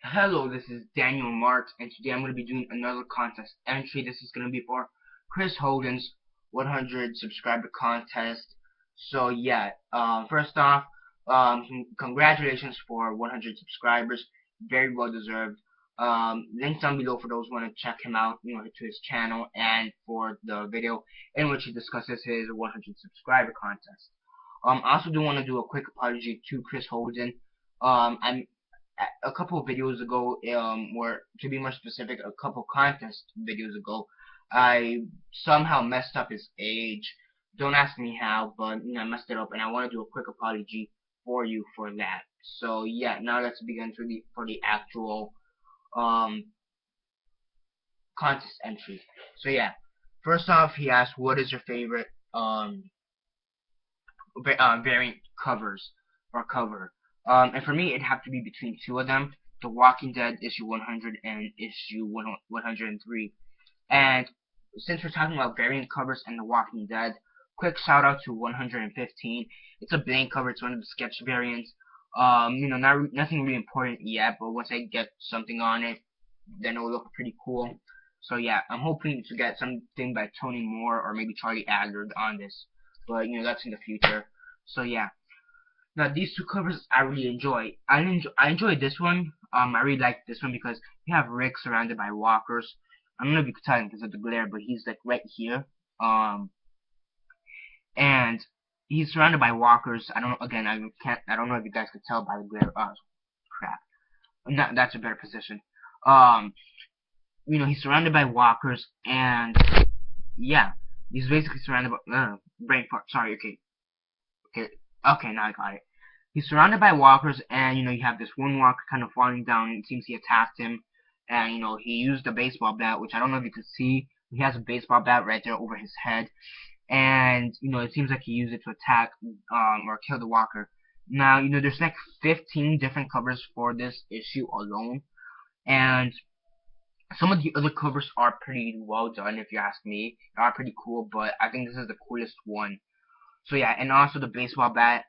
Hello, this is Daniel Mart, and today I'm going to be doing another contest entry. This is going to be for Chris Holden's 100 subscriber contest. So yeah, first off, congratulations for 100 subscribers. Very well deserved. Links down below for those who want to check him out, to his channel, and for the video in which he discusses his 100 subscriber contest. I also do want to do a quick apology to Chris Holden. I'm a couple of videos ago, or to be more specific, a couple contest videos ago, I somehow messed up his age. Don't ask me how, but I messed it up, and I want to do a quick apology for you for that. So yeah, now let's begin for the actual um contest entry. So yeah, first off, he asked, "What is your favorite variant covers or cover?" And for me, it'd have to be between two of them: The Walking Dead issue 100 and issue 103. And since we're talking about variant covers and The Walking Dead, quick shout out to 115. It's a blank cover. It's one of the sketch variants. Nothing really important yet, but once I get something on it, then it'll look pretty cool. So yeah, I'm hoping to get something by Tony Moore or maybe Charlie Adler on this, but that's in the future. So yeah. Now these two covers I really enjoy. I enjoy this one. I really like this one because you have Rick surrounded by walkers. I don't know if you could tell him because of the glare, but he's like right here. And he's surrounded by walkers. I don't again I can't I don't know if you guys could tell by the glare. Oh crap. Not that's a better position. Um, he's surrounded by walkers, and yeah, he's basically surrounded by brain fart. Sorry. Okay. Now I got it. He's surrounded by walkers, and you have this one walker kind of falling down. And it seems he attacked him, and he used a baseball bat, which I don't know if you can see. He has a baseball bat right there over his head, and it seems like he used it to attack or kill the walker. Now there's like 15 different covers for this issue alone, and some of the other covers are pretty well done, if you ask me. They are pretty cool, but I think this is the coolest one. So yeah, and also the baseball bat.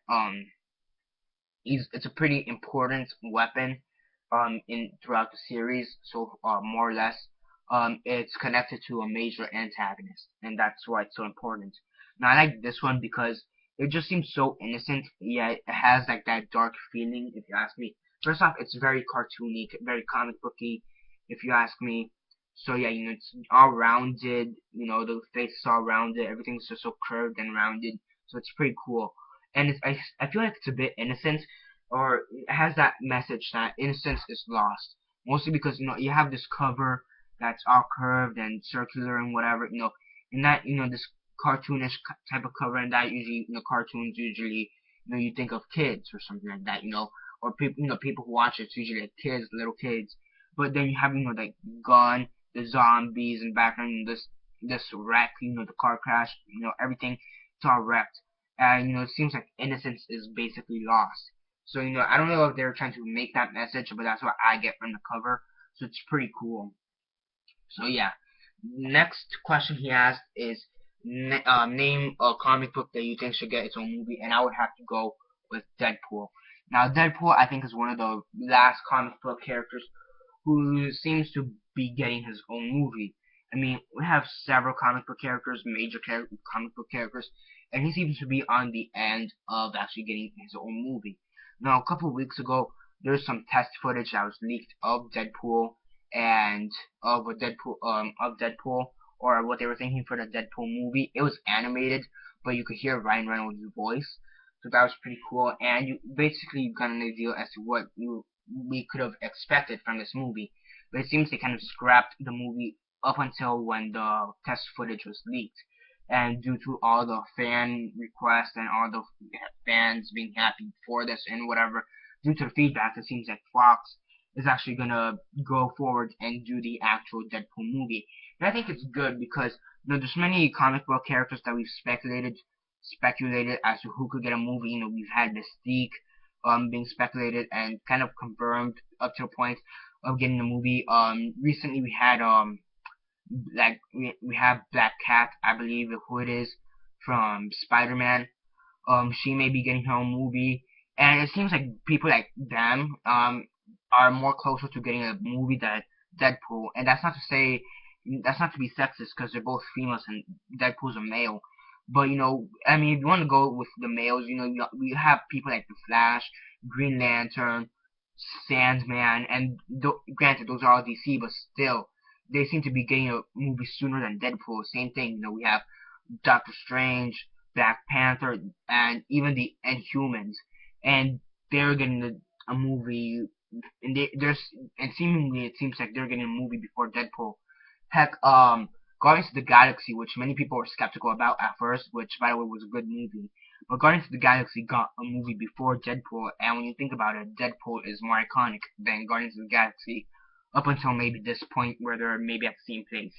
It's a pretty important weapon in throughout the series. So more or less, it's connected to a major antagonist, and that's why it's so important. Now I like this one because it just seems so innocent. Yeah, it has like that dark feeling, if you ask me. First off, it's very cartoony, very comic booky, if you ask me. So yeah, it's all rounded. The face is all rounded. Everything's just so curved and rounded. So it's pretty cool. And I feel like it's a bit innocent, or it has that message that innocence is lost. Mostly because you have this cover that's all curved and circular and whatever. And that this cartoonish type of cover, and that usually cartoons usually you think of kids or something like that. Or people who watch it's usually like kids, little kids. But then you have like gun, the zombies in the background, this wreck, the car crash, everything, it's all wrecked. And it seems like innocence is basically lost. So I don't know if they're trying to make that message, but that's what I get from the cover. So it's pretty cool. So yeah, next question he asked is name a comic book that you think should get its own movie, and I would have to go with Deadpool. Now Deadpool I think is one of the last comic book characters who seems to be getting his own movie. I mean, we have several comic book characters, major comic book characters, and he seems to be on the end of actually getting his own movie. Now, a couple of weeks ago, there's some test footage that was leaked of Deadpool and of Deadpool, or what they were thinking for the Deadpool movie. It was animated, but you could hear Ryan Reynolds' voice, so that was pretty cool. And you basically got an idea as to what we could have expected from this movie. But it seems they kind of scrapped the movie up until when the test footage was leaked. And due to all the fan requests and all the fans being happy for this and whatever, due to the feedback, it seems like Fox is actually gonna go forward and do the actual Deadpool movie. And I think it's good because there's many comic book characters that we've speculated as to who could get a movie. We've had Mystique being speculated and kind of confirmed up to a point of getting a movie. Recently we had like we have Black Cat, I believe who it is, from Spider-Man. She may be getting her own movie, and it seems like people like them are more closer to getting a movie than Deadpool. And that's not to be sexist because they're both females and Deadpool's a male. But I mean, if you want to go with the males, we have people like the Flash, Green Lantern, Sandman, and granted those are all DC, but still they seem to be getting a movie sooner than Deadpool. Same thing, we have Doctor Strange, Black Panther, and even the Inhumans, and they're getting a movie, and seemingly it seems like they're getting a movie before Deadpool. Heck, Guardians of the Galaxy, which many people were skeptical about at first, which by the way was a good movie, but Guardians of the Galaxy got a movie before Deadpool, and when you think about it, Deadpool is more iconic than Guardians of the Galaxy up until maybe this point where they're maybe at the same place.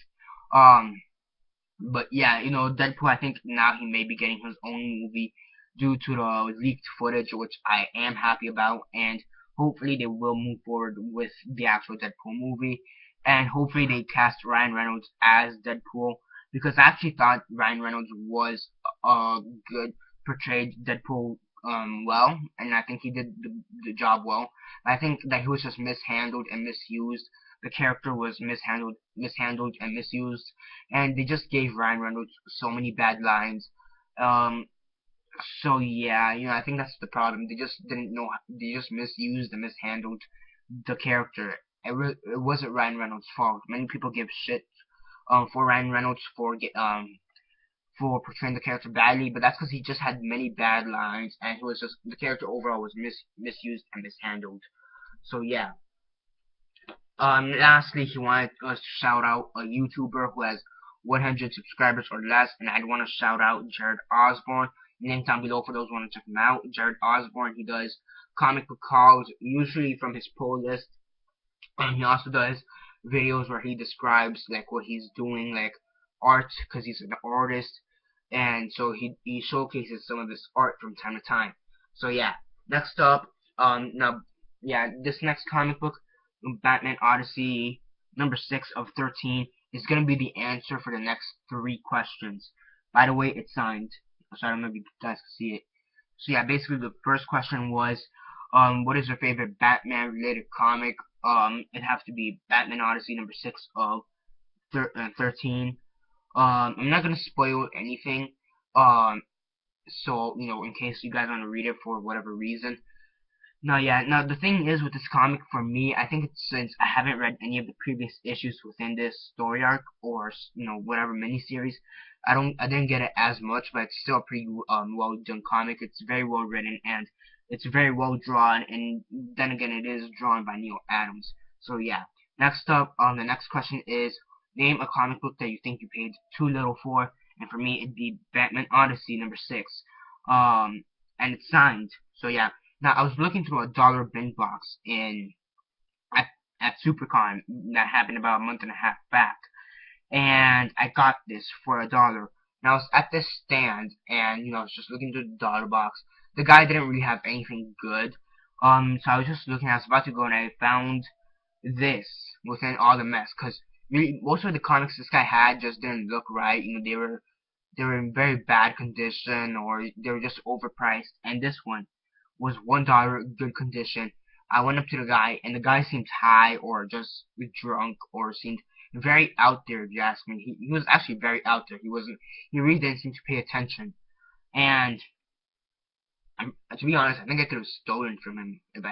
But yeah, Deadpool, I think now he may be getting his own movie due to the leaked footage, which I am happy about, and hopefully they will move forward with the actual Deadpool movie, and hopefully they cast Ryan Reynolds as Deadpool, because I actually thought Ryan Reynolds was good, portrayed Deadpool well, and I think he did the job well. I think that he was just mishandled and misused. The character was mishandled and misused, and they just gave Ryan Reynolds so many bad lines. So yeah, I think that's the problem. They just didn't know. They just misused and mishandled the character. It wasn't Ryan Reynolds' fault. Many people give shit for Ryan Reynolds for portraying the character badly, but that's because he just had many bad lines, and the character overall was misused and mishandled. So yeah. Lastly, he wanted us to shout out a YouTuber who has 100 subscribers or less, and I'd want to shout out Jared Osborn. Link down below for those who want to check him out. Jared Osborn, he does comic book hauls, usually from his pull list, and he also does videos where he describes like what he's doing, like art, because he's an artist, and so he showcases some of his art from time to time. So yeah, next up, this next comic book, Batman Odyssey number 6 of 13, is going to be the answer for the next 3 questions. By the way, it's signed, so I don't know if you guys can see it. So yeah, basically the first question was, what is your favorite Batman related comic? It has to be Batman Odyssey number 6 of 13. I'm not going to spoil anything, so, in case you guys want to read it for whatever reason. Now the thing is with this comic, for me, I think it's since I haven't read any of the previous issues within this story arc, or whatever miniseries, I didn't get it as much, but it's still a pretty well done comic. It's very well written, and it's very well drawn, and then again, it is drawn by Neil Adams. So yeah. Next up, the next question is, name a comic book that you think you paid too little for, and for me, it'd be Batman Odyssey number 6, and it's signed. So yeah. Now, I was looking through a dollar bin box at SuperCon that happened about a month and a half back, and I got this for $1. Now, I was at this stand, and, I was just looking through the dollar box. The guy didn't really have anything good, so I was just looking, I was about to go, and I found this within all the mess, because really, most of the comics this guy had just didn't look right. They were in very bad condition, or they were just overpriced, and this one was $1, good condition. I went up to the guy, and the guy seemed high, or just drunk, or seemed very out there, if you ask me. He was actually very out there. He really didn't seem to pay attention. And to be honest, I think I could have stolen from him if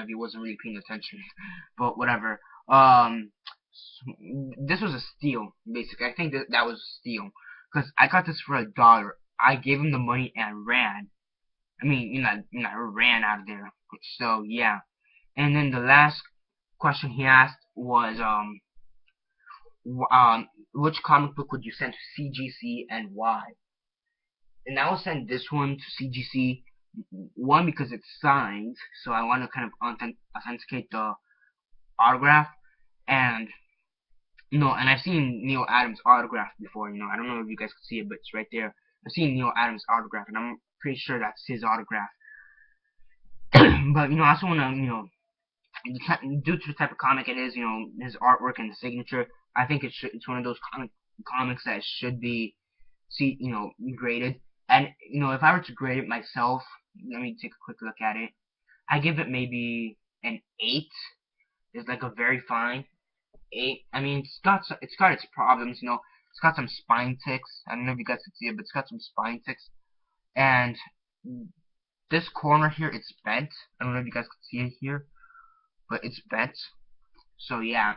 he wasn't really paying attention. But whatever. This was a steal, basically. I think that was a steal, because I got this for $1. I gave him the money and ran. I mean, I ran out of there. So yeah. And then the last question he asked was, which comic book would you send to CGC and why? And I will send this one to CGC. One, because it's signed, so I want to kind of authenticate the autograph, and and I've seen Neil Adams' autograph before. I don't know if you guys can see it, but it's right there. I've seen Neil Adams' autograph, and I'm pretty sure that's his autograph. But I also want to, due to the type of comic it is, his artwork and the signature, I think it's one of those comics that should be graded. And if I were to grade it myself, let me take a quick look at it. I give it maybe an 8. It's like a very fine 8. I mean, it's got its problems, you know. It's got some spine ticks. I don't know if you guys can see it, but it's got some spine ticks. And this corner here, it's bent. I don't know if you guys can see it here, but it's bent. So yeah,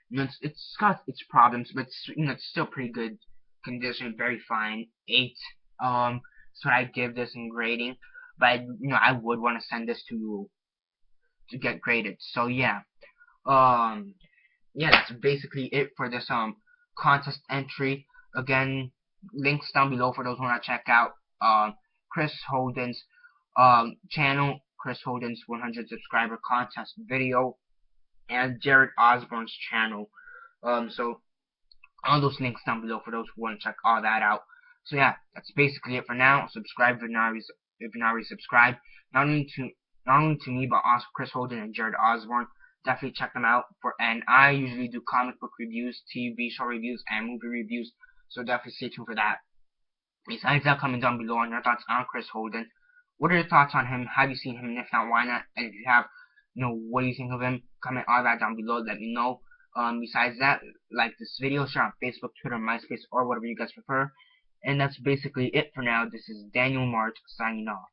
you know, it's got its problems, but it's, you know, it's still pretty good condition, very fine. 8. So I give this in grading, but you know, I would want to send this to get graded. So yeah, yeah, that's basically it for this contest entry. Again, links down below for those who want to check out Chris Holden's channel, Chris Holden's 100 subscriber contest video, and Jared Osborn's channel. So all those links down below for those who want to check all that out. So yeah, that's basically it for now. Subscribe if you're not already subscribed. Not only to me, but also Chris Holden and Jared Osborn. Definitely check them out. And I usually do comic book reviews, TV show reviews, and movie reviews. So definitely stay tuned for that. Besides that, comment down below on your thoughts on Chris Holden. What are your thoughts on him? Have you seen him? And if not, why not? And if you have, you know, what do you think of him? Comment all that down below. Let me know. Besides that, like this video, share on Facebook, Twitter, MySpace, or whatever you guys prefer. And that's basically it for now. This is Daniel Mart signing off.